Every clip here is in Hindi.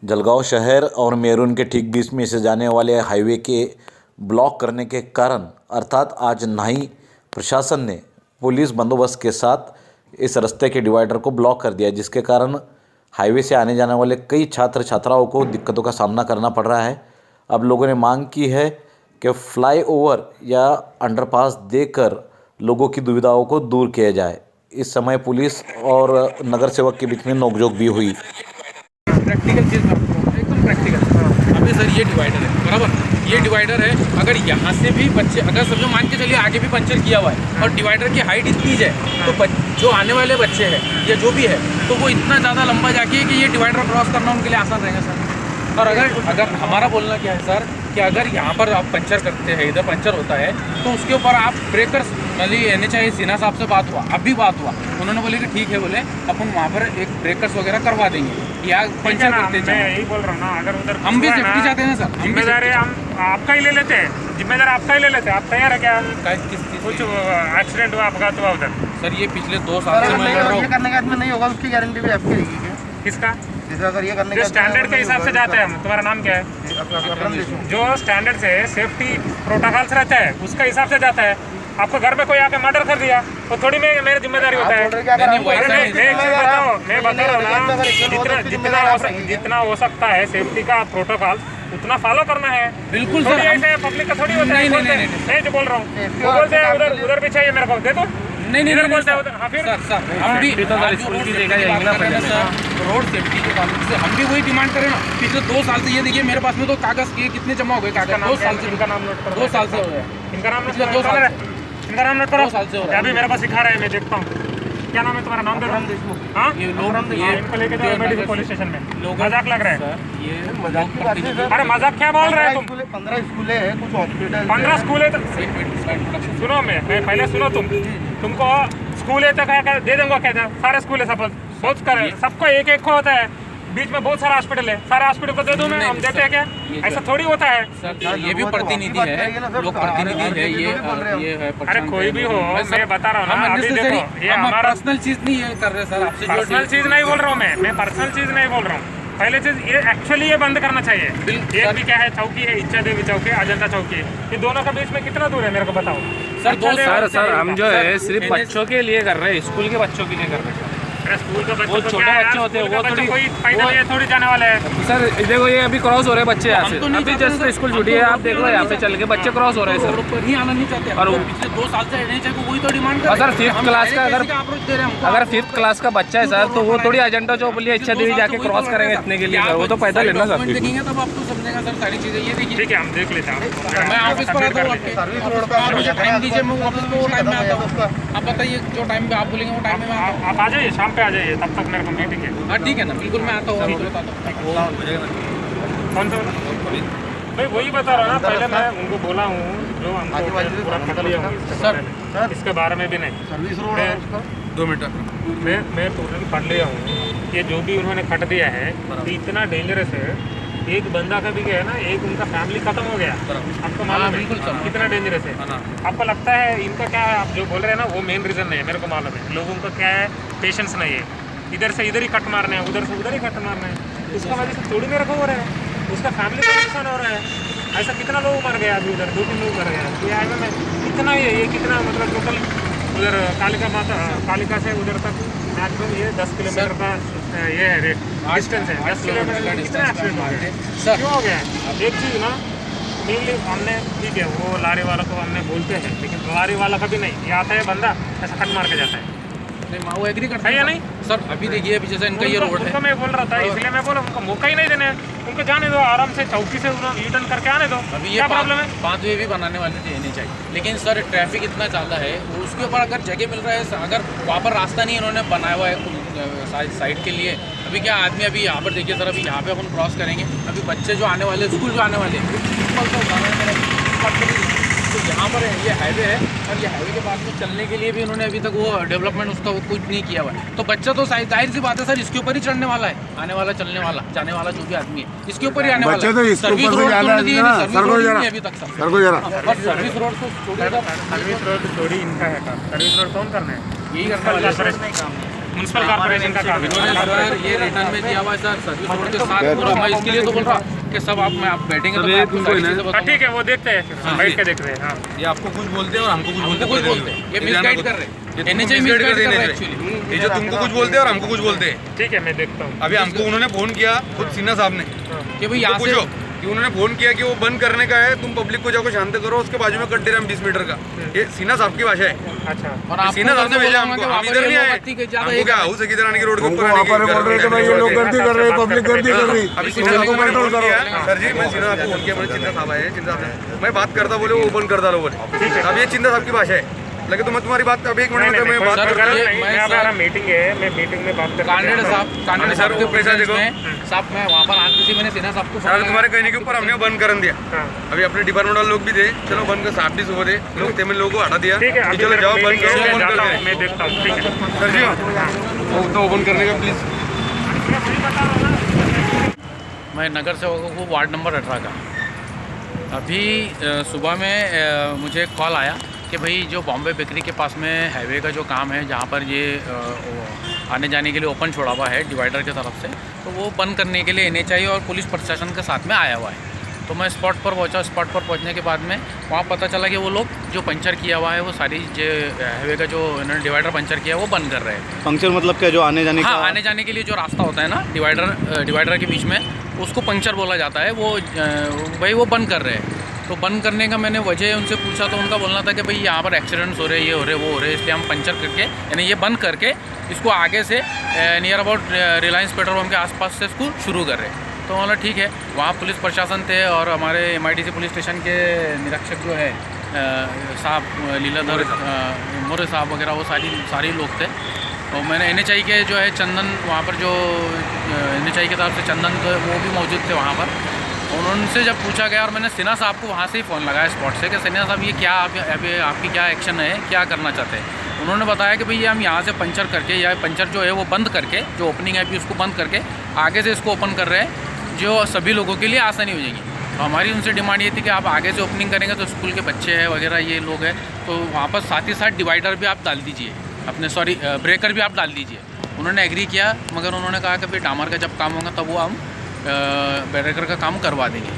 जलगांव शहर और मेरून के ठीक बीच में से जाने वाले हाईवे के ब्लॉक करने के कारण अर्थात आज नाई प्रशासन ने पुलिस बंदोबस्त के साथ इस रास्ते के डिवाइडर को ब्लॉक कर दिया, जिसके कारण हाईवे से आने जाने वाले कई छात्र छात्राओं को दिक्कतों का सामना करना पड़ रहा है। अब लोगों ने मांग की है कि फ्लाईओवर या अंडरपास देकर लोगों की दुविधाओं को दूर किया जाए। इस समय पुलिस और नगर सेवक के बीच में नोकझोंक भी हुई। प्रैक्टिकल चीज़ एकदम प्रैक्टिकल। अभी सर ये डिवाइडर है, बराबर, ये डिवाइडर है। अगर यहाँ से भी बच्चे, अगर समझो मान के चलिए आगे भी पंचर किया हुआ है और डिवाइडर की हाइट इतनी है, तो जो आने वाले बच्चे हैं या जो भी है तो वो इतना ज़्यादा लंबा जाके कि ये डिवाइडर क्रॉस करना उनके लिए आसान रहेगा सर। और अगर हमारा बोलना क्या है सर कि अगर यहाँ पर आप पंचर करते हैं, इधर पंचर होता है तो उसके ऊपर आप ब्रेकर्स, मतलब NHAI सिन्हा साहब से बात हुआ, अभी बात हुआ, उन्होंने बोले कि ठीक है, बोले अपन वहाँ पर एक ब्रेकर्स वगैरह करवा देंगे या पंचर करते हैं। मैं यही बोल रहा हूँ ना, अगर उधर हम भी सेफ्टी चाहते हैं सर, जिम्मेदारी हम आपका ही ले लेते हैं, जिम्मेदार आपका ही ले लेते हैं। आप तैयार है क्या? कुछ एक्सीडेंट हुआ, अपघात हुआ उधर सर? ये पिछले 2 साल से मैं लड़ रहा हूँ। करने के बाद में नहीं होगा, उसकी गारंटी भी आपकी रहेगी। किसका? अगर ये करने जो स्टैंडर्ड के हिसाब से जाते हैं हम। तुम्हारा नाम क्या है? जो स्टैंडर्ड से सेफ्टी प्रोटोकॉल्स रहता है उसका हिसाब से जाता है। आपको घर में कोई आके मर्डर कर दिया तो थोड़ी मेरी जिम्मेदारी होता है। मैं बता रहा हूँ, जितना हो सकता है सेफ्टी का प्रोटोकॉल उतना फॉलो करना है। बिल्कुल सर, ऐसे पब्लिक का थोड़ी होता है। नहीं जो बोल रहा हूँ, बोलते हैं उधर भी चाहिए मेरे को, दे दो। नहीं बोलते हैं फिर सर हम भी स्कूल की जगह जाएंगे ना पहले सर, रोड सेफ्टी के कानून से हम भी वही डिमांड करें ना। पिछले 2 साल से ये देखिए मेरे पास में तो कागज के कितने जमा हो गए, कागज 2 साल से। इनका नाम नोट करो। 2 साल से हो गया। इनका नाम नोट पिछले करो। 2 साल इनका नाम नोट करो। 2 साल से हो रहा है। अभी मेरे को सिखा रहे हैं, मैं देखता हूँ। क्या नाम है तुम्हारा? नाम दे दो। हाँ, ये लोग ये इनको लेके जाओ मेडिकल पुलिस स्टेशन में। मजाक लग रहा है। ये मजाक की बात है। अरे मजाक क्या बोल रहे हैं तुम? 15 स्कूलें हैं, कुछ हॉस्पिटल 15 स्कूल है तो सुनो, मैं पहले सुनो। तुमको स्कूल है तो क्या दे दूंगा? क्या सारे स्कूल है, सपोज बहुत करे, सबको एक एक को होता है, बीच में बहुत सारा हॉस्पिटल है, सारे हॉस्पिटल को दे दूं मैं? हम देते हैं क्या? ऐसा थोड़ी होता है सर। ये भी प्रतिनिधि है, लोग प्रतिनिधि है, ये है। अरे कोई भी हो, मैं बता रहा हूँ ना, अभी देखो ये हमारा पर्सनल चीज नहीं है कर रहे सर आपसे। पर्सनल चीज नहीं बोल रहा हूँ मैं पर्सनल चीज नहीं बोल रहा हूँ। पहले चीज ये एक्चुअली ये बंद करना चाहिए। एक भी क्या है, चौकी है, इच्छा देवी चौकी, अजंता चौकी है, ये दोनों के बीच में कितना दूर है मेरे को बताओ सर। सर हम जो है सिर्फ बच्चों के लिए कर रहे हैं, स्कूल के बच्चों के लिए कर रहे हैं। स्कूल का वो छोटे बच्चे होते हैं, वो कोई पैदल ये थोड़ी जाने वाले हैं। सर देखो ये अभी क्रॉस हो रहे हैं बच्चे यहाँ से, अभी जस्ट स्कूल छुट्टी है, आप देखो यहाँ पे चल के बच्चे क्रॉस हो रहे हैं सर। नहीं आना नहीं चाहते और पिछले 2 साल से NHAI को वही तो डिमांड कर रहे हैं। सर 5th क्लास का अगर 5th क्लास का बच्चा है सर, तो वो थोड़ी अजंता चौक लिए इच्छा देवी जाके क्रॉस करेंगे इतने के लिए, वो तो पैदल है ना सर। देखेंगे तब आपको समझेगा सर सारी चीजें। ये देखिए, ठीक है, हम देख लेते हैं। मैं ऑफिस पर आता हूँ, सर्विस रोड पे आप मुझे टाइम दीजिए, मैं ऑफिस में वो टाइम में आता हूँ। आप बताइए जो टाइम पे आप बोलेंगे वो टाइम में मैं आता हूँ। आप आ जाइए, शाम पे आ जाइए, तब तक मेरे को मीटिंग है। हाँ ठीक है ना, बिल्कुल मैं आता हूँ। कौन सा? भाई वही बता रहा ना, पहले मैं उनको बोला हूँ जो हमको पूरा खट लिया हूँ सर, इसके बारे में भी नहीं। सर्विस रोड है उसका। 2 मिनट मैं टोटल पढ़ लिया हूँ। ये जो भी उन्होंने खट दिया है इतना डेंजरस है। एक बंदा का भी गया है ना, एक उनका फैमिली खत्म हो गया। आपको मालूम है कितना डेंजरस है? आपको लगता है इनका क्या है? आप जो बोल रहे हैं ना वो मेन रीज़न नहीं है, मेरे को मालूम है। लोगों का क्या है, पेशेंस नहीं है। इधर से इधर ही कट मारना है, उधर से उधर ही कट मारना है। उसका वजह से थोड़ी मेरे को हो रहा है, उसका फैमिली का नुकसान हो रहा है। ऐसा कितना लोग मर गया अभी उधर, 2-3 लोग मर गया ये हाईवे में। इतना ही है ये, कितना मतलब टोटल उधर कालिका से उधर तक मैक्सिमम ये 10 किलोमीटर का ये है रेट डिस्टेंस है। 10 किलोमीटर कितना एक्सीडेंट हो गया? क्यों हो गया? एक चीज़ ना मेनली हमने, ठीक है वो लारी वाला को हमने बोलते हैं, लेकिन लारी वाला कभी नहीं, ये आता है बंदा ऐसा कट मार के जाता है। नहीं, वो एग्री करता है या नहीं सर? अभी देखिए अभी जैसे इनका ये रोड है, उनको मैं बोल रहा था, इसलिए मैं बोला उनको मौका ही नहीं देने, उनको जाने दो आराम से, चौकी से रिटर्न करके आने दो। अभी ये क्या प्रॉब्लम है? 5 वे भी बनाने वाले थे NHAI, लेकिन सर ट्रैफिक इतना ज़्यादा है, उसके ऊपर अगर जगह मिल रहा है, अगर वहाँ पर रास्ता नहीं इन्होंने बनाया हुआ है साइड के लिए, अभी क्या आदमी, अभी यहाँ पर देखिए सर, अभी यहाँ पे अपन क्रॉस करेंगे, अभी बच्चे जो आने वाले, स्कूल जो आने वाले, तो यहाँ पर ये हाईवे है और ये हाईवे के बाद में चलने के लिए भी इन्होंने अभी तक वो डेवलपमेंट उसका कुछ नहीं किया हुआ है। तो बच्चा तो जाहिर सी बात है सर, इसके ऊपर ही चढ़ने वाला है, आने वाला, चलने वाला, जाने वाला जो भी आदमी है इसके ऊपर ही आने वाला है। सर्विस रोड अभी तक sir, service road service road थोड़ी इनका है। सर्विस रोड कौन करना है? यही करने वाला नहीं काम म्यूनसिपल कॉर्पोरेशन का काम इन्होंने है। सर ये रिटर्न में दिया हुआ है सर सर्विस रोड के साथ पूरा। मैं इसके लिए तो बोल रहा हूँ कि सब आप बैठेंगे तो मैं आपको सारी चीजें बताऊंगा। ठीक है, वो देखते हैं फिर, बैठ के देखते हैं। हाँ, ये आपको कुछ बोलते हैं और हमको कुछ हमको कुछ बोलते हैं, ये मिसगाइड कर रहे हैं, एनएचआई मिसगाइड मिसगाइड कर रहे हैं कर एक्चुअली। ये जो तुमको कुछ बोलते हैं और हमको कुछ बोलते हैं। ठीक है, मैं देखता हूँ। अभी हमको उन्होंने फोन किया खुद सिन्हा साहब ने, कि भाई यहाँ पूछो से कि उन्होंने फोन किया कि वो बंद करने का है, तुम पब्लिक को जाकर शांत करो, उसके बाजू में कट दे रहे हम 20 मीटर का। ये सिन्हा साहब की भाषा है। अच्छा, और आपको सिन्हा साहब ने भेजा हमको, बोलूंगा हम कि इधर नहीं आए। मस्ती के ज्यादा हमको क्या हाउस है किधर आने की, रोड के ऊपर आने वहाँ पर बोल रहे थे भाई ये लोग गलती कर रहे हैं, पब्लिक गलती कर रही अभी है, सिन्हा साहब को मैंने कंट्रोल फोन करो। किया, सर जी मैं सिन्हा साहब को फोन किया, मैंने चिंता साहब आए हैं, चिंता साहब ने मैं बात करता बोले वो ओपन कर डालो बोले। अब ये चिंता साहब की भाषा है, लगे तो मैं तुम्हारी बात अभी 1 मिनट में मैं बात सर, कर ये रहा हूँ। मैं मैं सर- हमारा मीटिंग है, मैं मीटिंग में बात करता कांडेड साहब सर, के वो पैसा प्रेजेंस देखो। में साहब मैं वहाँ पर आते थे, मैंने सिन्हा साहब को सर तुम्हारे कहने के ऊपर हमने बंद कर दिया। हाँ। अभी अपने डिपार्टमेंट वाले लोग भी थे, चलो बंद कर, साफ भी सुबह थे लोग, तमिल लोगों को हटा दिया। ठीक है, कि अभी चलो मेरे जाओ को बंद meeting करो, है, बंद जाता कर हूँ, मैं देखता हूँ। ठीक है सर जी वो तो ओपन करने का प्लीज। मैं वही बता रहा हूँ ना। मैं नगर सेवकों को वार्ड नंबर 18 का अभी सुबह में मुझे एक कॉल आया कि भाई जो बॉम्बे बेकरी के पास में हाईवे का जो काम है, जहाँ पर ये आने जाने के लिए ओपन छोड़ा हुआ है डिवाइडर की तरफ से, तो वो बंद करने के लिए एनएचआई और पुलिस प्रशासन के साथ में आया हुआ है। तो मैं स्पॉट पर पहुंचा। स्पॉट पर पहुंचने के बाद में वहाँ पता चला कि वो लोग जो पंचर किया हुआ है, वो सारी जो हाईवे का जो इन्होंने डिवाइडर पंचर किया है वो बंद कर रहे हैं। पंक्चर मतलब क्या, जो आने जाने हाँ, आने जाने के लिए जो रास्ता होता है ना डिवाइडर के बीच में, उसको पंचर बोला जाता है। वो भाई वो बंद कर रहे हैं। तो बंद करने का मैंने वजह उनसे पूछा, तो उनका बोलना था कि भाई यहाँ पर एक्सीडेंट्स हो रहे हैं, ये हो रहे वो हो रहे, इसलिए हम पंचर करके यानी ये बंद करके इसको आगे से near about Reliance petrol pump के आसपास से इसको शुरू कर रहे हैं। तो बोला ठीक है। वहाँ पुलिस प्रशासन थे और हमारे MIDC पुलिस स्टेशन के निरीक्षक जो है साहब लीलाधर मोरे साहब वगैरह, वो सारी लोग थे। और मैंने NHI के जो है चंदन, वहाँ पर जो NHI की तरफ से चंदन जो है वो भी मौजूद थे वहाँ पर। उनसे जब पूछा गया, और मैंने सिन्हा साहब को वहाँ से ही फ़ोन लगाया स्पॉट से कि सिन्हा साहब ये क्या अभी आपकी क्या एक्शन है, क्या करना चाहते हैं। उन्होंने बताया कि भाई ये हम यहाँ से पंचर करके, या पंचर जो है वो बंद करके, जो ओपनिंग है अभी उसको बंद करके आगे से इसको ओपन कर रहे हैं, जो सभी लोगों के लिए आसानी हो जाएगी। तो हमारी उनसे डिमांड ये थी कि आप आगे से ओपनिंग करेंगे तो स्कूल के बच्चे हैं वगैरह ये लोग हैं, तो वहाँ पर साथ ही साथ डिवाइडर भी आप डाल दीजिए, अपने ब्रेकर भी आप डाल दीजिए। उन्होंने एग्री किया, मगर उन्होंने कहा कि भाई डामर का जब काम होगा तब वो हम ब्रेकर का काम करवा देंगे।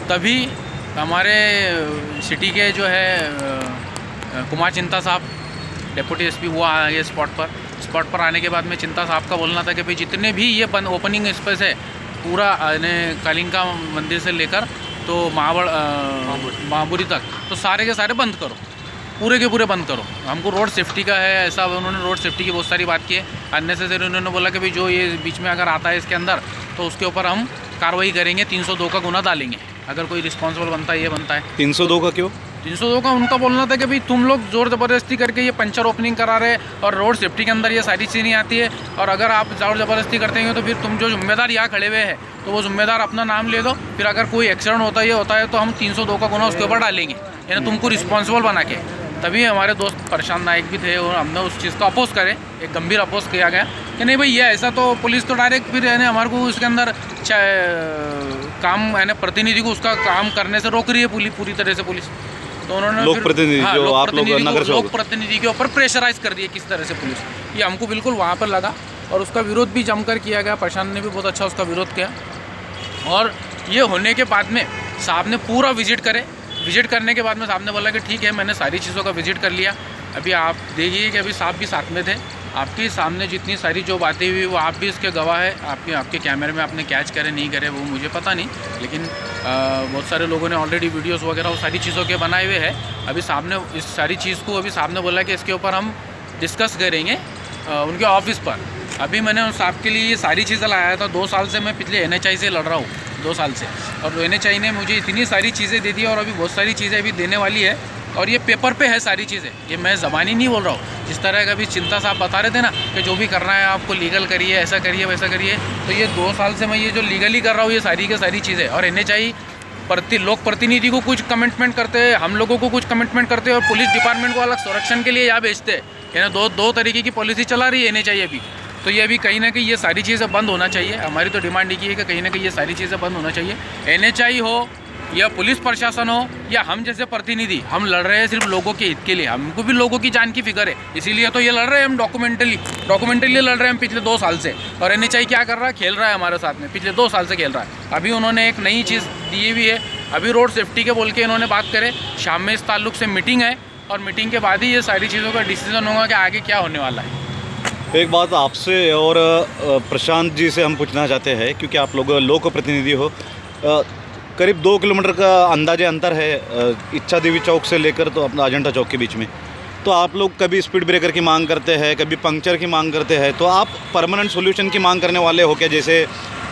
तभी हमारे सिटी के जो है कुमार चिंता साहब डेप्यूटी SP वो आ गए स्पॉट पर आने के बाद में चिंता साहब का बोलना था कि भाई जितने भी ये ओपनिंग स्पेस है पूरा कालिंका मंदिर से लेकर तो महाबुरी तक, तो सारे के सारे बंद करो, पूरे के पूरे बंद करो। हमको रोड सेफ्टी का है ऐसा, उन्होंने रोड सेफ्टी की बहुत सारी बात की है। अननेसेसरी उन्होंने बोला कि भाई जो ये बीच में अगर आता है इसके अंदर तो उसके ऊपर हम कार्रवाई करेंगे, 302 का गुना डालेंगे अगर कोई रिस्पॉन्सिबल बनता है, ये बनता है। 302 का क्यों? 302 का उनका बोलना था कि भाई तुम लोग ज़ोर ज़बरदस्ती करके ये पंचर ओपनिंग करा रहे हैं और रोड सेफ्टी के अंदर ये सारी चीज़ नहीं आती है, और अगर आप ज़ोर ज़बरदस्ती करते हैं तो फिर तुम जो जिम्मेदार यहाँ खड़े हुए हैं तो वो जिम्मेदार अपना नाम ले दो, फिर अगर कोई एक्सीडेंट होता है तो हम 302 का गुना उसके ऊपर डालेंगे, यानी तुमको रिस्पॉन्सिबल बना के। तभी हमारे दोस्त प्रशांत नाइक भी थे और हमने उस चीज़ का अपोज करे, एक गंभीर अपोज किया गया कि नहीं भाई ये ऐसा, तो पुलिस तो डायरेक्ट फिर यानी हमारे को उसके अंदर काम यानी प्रतिनिधि को उसका काम करने से रोक रही है पूरी तरह से पुलिस। तो उन्होंने लोक प्रतिनिधि जो आप लोग नगर सेवक, लोक प्रतिनिधि के ऊपर प्रेशराइज कर दिए किस तरह से पुलिस, ये हमको बिल्कुल वहाँ पर लगा और उसका विरोध भी जमकर किया गया। प्रशांत ने भी बहुत अच्छा उसका विरोध किया, और ये होने के बाद में साहब ने पूरा विजिट करने के बाद में साहब ने बोला कि ठीक है मैंने सारी चीज़ों का विजिट कर लिया। अभी आप देखिए कि अभी साहब भी साथ में थे, आपके सामने जितनी सारी जो बातें हुई वो आप भी इसके गवाह है। आपके कैमरे में आपने कैच करे नहीं करे वो मुझे पता नहीं, लेकिन बहुत सारे लोगों ने ऑलरेडी वीडियोस वगैरह वो सारी चीज़ों के बनाए हुए हैं। अभी साहब ने इस सारी चीज़ को अभी साहब ने बोला कि इसके ऊपर हम डिस्कस करेंगे उनके ऑफिस पर। अभी मैंने उन साहब के लिए ये सारी चीज़ें लाया था। 2 साल से मैं पिछले NHI से लड़ रहा हूँ, 2 साल से, और NHI ने मुझे इतनी सारी चीज़ें दे दी और अभी बहुत सारी चीज़ें अभी देने वाली है, और ये पेपर पे है सारी चीज़ें, ये मैं ज़बानी नहीं बोल रहा हूँ। जिस तरह का अभी चिंता साहब बता रहे थे ना कि जो भी करना है आपको लीगल करिए, ऐसा करिए वैसा करिए, तो ये 2 साल से मैं ये जो लीगली कर रहा हूँ ये सारी की सारी चीज़ें। और NHI लोक प्रतिनिधि को कुछ कमिटमेंट करते हैं, हम लोगों को कुछ कमिटमेंट करते हैं, और पुलिस डिपार्टमेंट को अलग संरक्षण के लिए यहाँ भेजते हैं। यानी दो तरीके की पॉलिसी चला रही है NHI अभी। तो ये अभी कहीं ना कहीं ये सारी चीज़ें बंद होना चाहिए। हमारी तो डिमांड ये है कि कहीं ना कहीं ये सारी चीज़ें बंद होना चाहिए। NHI हो, या पुलिस प्रशासन हो या हम जैसे प्रतिनिधि, हम लड़ रहे हैं सिर्फ लोगों के हित के लिए। हमको भी लोगों की जान की फिक्र है, इसीलिए तो ये लड़ रहे हैं हम डॉक्यूमेंटली लड़ रहे हैं हम पिछले 2 साल से। और NHI क्या कर रहा है, खेल रहा है हमारे साथ में, पिछले 2 साल से खेल रहा है। अभी उन्होंने एक नई चीज़ दी हुई है, अभी रोड सेफ्टी के बोल के इन्होंने बात करे, शाम में इस ताल्लुक से मीटिंग है और मीटिंग के बाद ही ये सारी चीज़ों का डिसीजन होगा कि आगे क्या होने वाला है। एक बात आपसे और प्रशांत जी से हम पूछना चाहते हैं, क्योंकि आप लोग लोक प्रतिनिधि हो। करीब 2 किलोमीटर का अंदाजे अंतर है इच्छा देवी चौक से लेकर तो अपना अजंता चौक के बीच में। तो आप लोग कभी स्पीड ब्रेकर की मांग करते हैं, कभी पंक्चर की मांग करते हैं, तो आप परमानेंट सॉल्यूशन की मांग करने वाले हो क्या? जैसे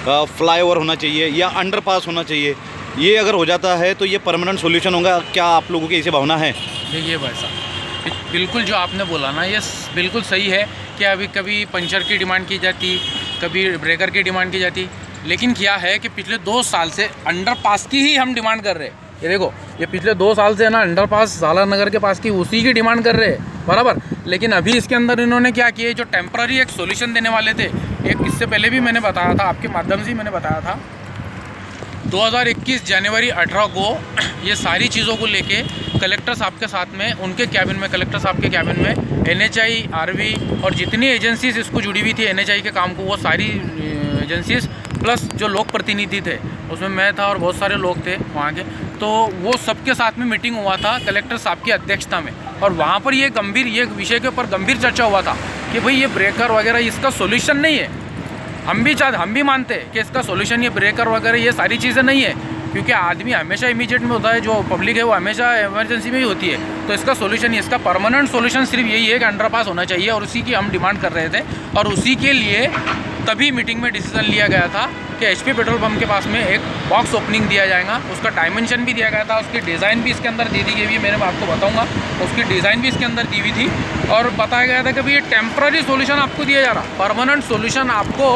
फ्लाईओवर होना चाहिए या अंडरपास होना चाहिए, ये अगर हो जाता है तो ये परमानेंट सॉल्यूशन होगा, क्या आप लोगों की ऐसी भावना है? देखिए भाई साहब, बिल्कुल जो आपने बोला ना ये बिल्कुल सही है कि अभी कभी पंचर की डिमांड की जाती, कभी ब्रेकर की डिमांड की जाती, लेकिन क्या है कि पिछले 2 साल से अंडरपास की ही हम डिमांड कर रहे हैं। ये देखो, ये पिछले 2 साल से ना अंडरपास झाला नगर के पास की उसी की डिमांड कर रहे हैं, बराबर। लेकिन अभी इसके अंदर इन्होंने क्या किया, जो टेम्पररी एक सोल्यूशन देने वाले थे, एक इससे पहले भी मैंने बताया था, आपके माध्यम से ही मैंने बताया था, 2021 जनवरी 18 को ये सारी चीज़ों को लेके कलेक्टर साहब के साथ में, उनके कैबिन में, कलेक्टर साहब के कैबिन में NHI, RV और जितनी एजेंसीज इसको जुड़ी हुई थी NHI के काम को, वो सारी एजेंसीज प्लस जो लोक प्रतिनिधि थे, उसमें मैं था और बहुत सारे लोग थे वहाँ के, तो वो सबके साथ में मीटिंग हुआ था कलेक्टर साहब की अध्यक्षता में। और वहाँ पर ये विषय के ऊपर गंभीर चर्चा हुआ था कि भाई ये ब्रेकर वगैरह इसका सोल्यूशन नहीं है। हम भी मानते हैं कि इसका सोल्यूशन ये ब्रेकर वगैरह ये सारी चीज़ें नहीं है, क्योंकि आदमी हमेशा इमीडिएट में होता है, जो पब्लिक है वो हमेशा इमरजेंसी में ही होती है। तो इसका सोल्यूशन ही, इसका परमानेंट सोल्यूशन सिर्फ यही है कि अंडरपास होना चाहिए, और उसी की हम डिमांड कर रहे थे। और उसी के लिए तभी मीटिंग में डिसीजन लिया गया था कि HP पेट्रोल पंप के पास में एक बॉक्स ओपनिंग दिया जाएगा, उसका डायमेंशन भी दिया गया था, उसकी डिज़ाइन भी इसके अंदर दे दी गई, मैं आपको बताऊंगा, उसकी डिज़ाइन भी इसके अंदर दी हुई थी। और बताया गया था कि भाई ये टेम्पररी सोल्यूशन आपको दिया जा रहा, परमानेंट सोल्यूशन आपको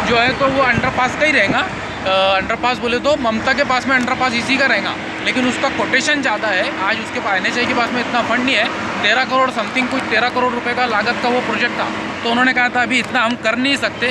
जो है तो वो अंडरपास का ही रहेगा। अंडरपास बोले तो ममता के पास में अंडरपास इसी का रहेगा, लेकिन उसका कोटेशन ज़्यादा है। आज उसके पास NHI के पास में इतना फंड नहीं है, 13 करोड़ समथिंग, कुछ 13 करोड़ रुपए का लागत का वो प्रोजेक्ट था। तो उन्होंने कहा था अभी इतना हम कर नहीं सकते,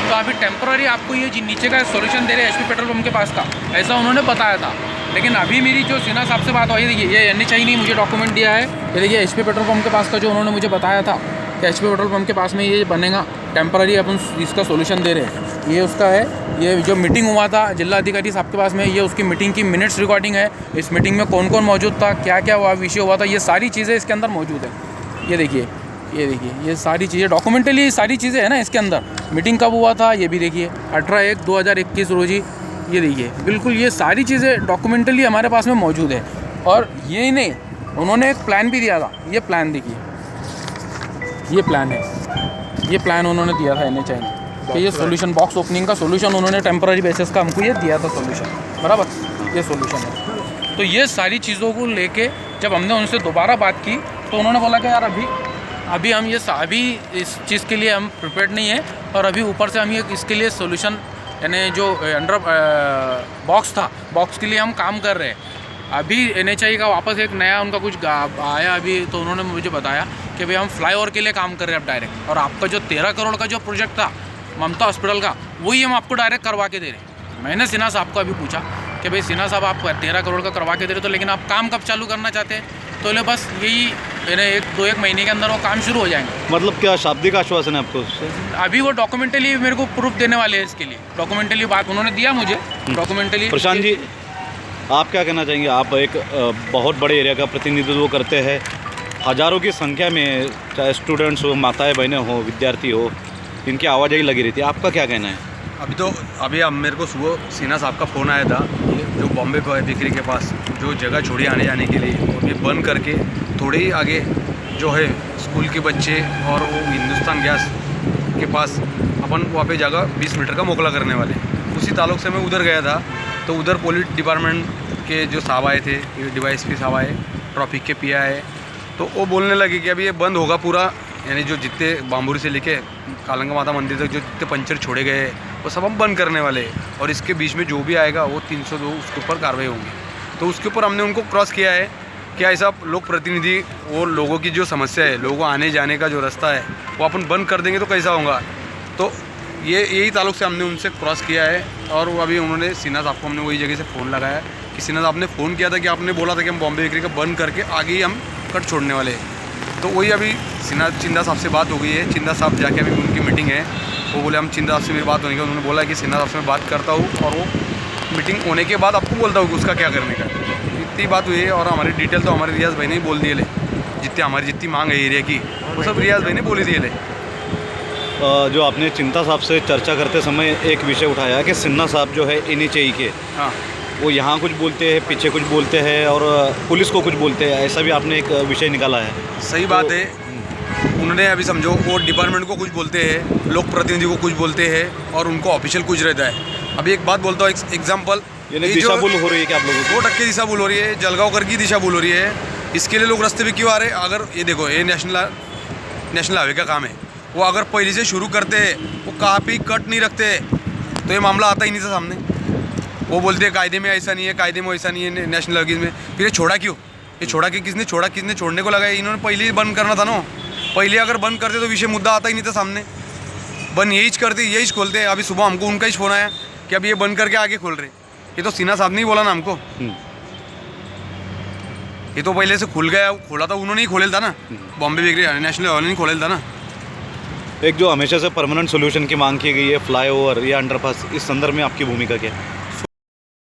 तो अभी टेम्पररी आपको ये नीचे का सोल्यूशन दे रहे हैं HP पेट्रोल पंप के पास का, ऐसा उन्होंने बताया था। लेकिन अभी मेरी जो सिन्हा साहब से बात हुई, देखिए ये NHI ने मुझे डॉक्यूमेंट दिया है, ये देखिए HP पेट्रोल पंप के पास का जो उन्होंने मुझे बताया था कि HP पेट्रोल पंप के पास में ये बनेगा, टेम्पररी अपन इसका सोल्यूशन दे रहे हैं, ये उसका है। ये जो मीटिंग हुआ था जिला अधिकारी साहब के पास में, ये उसकी मीटिंग की मिनट्स रिकॉर्डिंग है। इस मीटिंग में कौन कौन मौजूद था, क्या क्या विषय हुआ था, ये सारी चीज़ें इसके अंदर मौजूद है। ये देखिए ये सारी चीज़ें डॉक्यूमेंटली सारी चीज़ें है ना इसके अंदर। मीटिंग कब हुआ था ये भी देखिए, 18/1/2021 रोजी, ये देखिए बिल्कुल ये सारी चीज़ें डॉक्यूमेंटली हमारे पास में मौजूद है। और ये नहीं, उन्होंने एक प्लान भी दिया था, ये प्लान देखिए, ये प्लान है, ये प्लान उन्होंने दिया था NHI ने कि ये सोल्यूशन, बॉक्स ओपनिंग का सोल्यूशन उन्होंने टेम्पररी बेसिस का हमको ये दिया था सोल्यूशन, बराबर, ये सोल्यूशन है। तो ये सारी चीज़ों को लेके जब हमने उनसे दोबारा बात की तो उन्होंने बोला कि यार अभी हम अभी इस चीज़ के लिए हम प्रिपेयर्ड नहीं है, और अभी ऊपर से हम ये इसके लिए सोल्यूशन, यानी जो अंडर बॉक्स था, बॉक्स के लिए हम काम कर रहे हैं। अभी NHI का वापस एक नया उनका कुछ आया अभी, तो उन्होंने मुझे बताया कि भाई हम फ्लाईओवर के लिए काम कर रहे हैं अब डायरेक्ट, और आपका जो 13 करोड़ का जो प्रोजेक्ट था ममता हॉस्पिटल का, वही हम आपको डायरेक्ट करवा के दे रहे हैं। मैंने सिन्हा साहब को अभी पूछा कि भाई सिन्हा साहब आप 13 करोड़ का करवा के दे रहे, तो लेकिन आप काम कब चालू करना चाहते हैं? तो बोले बस यही 1 महीने के अंदर वो काम शुरू हो जाएंगे। मतलब क्या शाब्दिक आश्वासन है आपको? अभी वो डॉक्यूमेंटली मेरे को प्रूफ देने वाले हैं, इसके लिए डॉक्यूमेंटली बात उन्होंने दिया मुझे डॉक्यूमेंटली। प्रशांत जी, आप क्या कहना चाहेंगे? आप एक बहुत बड़े एरिया का प्रतिनिधित्व करते हैं, हज़ारों की संख्या में चाहे स्टूडेंट्स हो, माताएं बहनें हो, विद्यार्थी हो, इनकी आवाजाही लगी रहती है, आपका क्या कहना है? अभी अब मेरे को सुबह सिन्हा साहब का फ़ोन आया था, जो बॉम्बे बिक्री के पास जो जगह छोड़ी आने जाने के लिए, वो भी बंद करके थोड़े ही आगे जो है स्कूल के बच्चे और वो हिंदुस्तान गैस के पास अपन वहाँ पे जगह 20 मीटर का मोकला करने वाले। उसी ताल्लुक से मैं उधर गया था, तो उधर पुलिस डिपार्टमेंट के जो साहब आए थे, DYSP साहब आए, ट्रैफिक के PI आए, तो वो बोलने लगे कि अभी ये बंद होगा पूरा, यानी जो जितने बाम्बूरी से लेके कालंगा माता मंदिर तक जो जितने पंचर छोड़े गए वो सब हम बंद करने वाले, और इसके बीच में जो भी आएगा वो 302 उसके ऊपर कार्रवाई होंगी। तो उसके ऊपर हमने उनको क्रॉस किया है कि ऐसा लोक प्रतिनिधि, वो लोगों की जो समस्या है, लोगों आने जाने का जो रास्ता है वो अपन बंद कर देंगे तो कैसा होगा। तो यही ताल्लुक से हमने उनसे क्रॉस किया है, और वो अभी उन्होंने सिन्हा साहब को हमने वही जगह से फ़ोन लगाया कि सिन्हा साहब ने फ़ोन किया था कि आपने बोला था कि हम बॉम्बे बेकरी का बंद करके आगे ही हम कट छोड़ने वाले हैं। तो वही अभी चिंदा साहब से बात हो गई है। चिंदा साहब जाके अभी उनकी मीटिंग है, वो बोले हम चिंदा साहब से मेरी बात होने की, उन्होंने बोला कि सिन्हा साहब से मैं बात करता हूँ और वो मीटिंग होने के बाद आपको बोलता हूँ कि उसका क्या करने का। इतनी बात हुई है और हमारी डिटेल तो हमारे रियाज भाई ने ही बोल दिए ले, जितनी मांग है एरिया की वो सब रियाज भाई ने बोली दिए ले। जो आपने चिंता साहब से चर्चा करते समय एक विषय उठाया कि सिन्हा साहब जो है NHAI के, हाँ, वो यहाँ कुछ बोलते हैं, पीछे कुछ बोलते हैं और पुलिस को कुछ बोलते हैं, ऐसा भी आपने एक विषय निकाला है। सही बात है। उन्होंने अभी समझो वो डिपार्टमेंट को कुछ बोलते हैं, लोक प्रतिनिधि को कुछ बोलते हैं और उनको ऑफिशियल कुछ रहता है। अभी एक बात बोलता हूँ, एग्जाम्पल, दिशा भूल हो रही है कि आप लोगों को 2% दिशा भूल हो रही है, जलगांव की दिशा भूल हो रही है। इसके लिए लोग रास्ते पे क्यों आ रहे हैं? अगर ये देखो, ये नेशनल हाईवे का काम है, वो अगर पहले से शुरू करते हैं, वो कहाँ पे कट नहीं रखते, तो ये मामला आता ही नहीं था सामने। वो बोलते हैं कायदे में ऐसा नहीं है, कायदे में ऐसा नहीं है, नेशनल हाईवे में। फिर ये छोड़ा क्यों? ये छोड़ा कि किसने छोड़ा, किसने छोड़ने को लगा? इन्होंने पहले ही बंद करना था ना। पहले अगर बंद करते तो विषय मुद्दा आता ही नहीं था सामने। बंद यही करते, यही खोलते। अभी सुबह हमको उनका ही फोन आया कि अब ये बंद करके आगे खोल रहे। ये तो सिन्हा साहब ने ही बोला ना हमको। ये तो पहले से खुल गया, खोला था उन्होंने ही खोलेल था ना, बॉम्बे बेकरी नेशनल हाईवे ने खोलेल था ना। एक जो हमेशा से परमानेंट सोल्यूशन की मांग की गई है, फ्लाईओवर या अंडरपास, इस संदर्भ में आपकी भूमिका क्या है?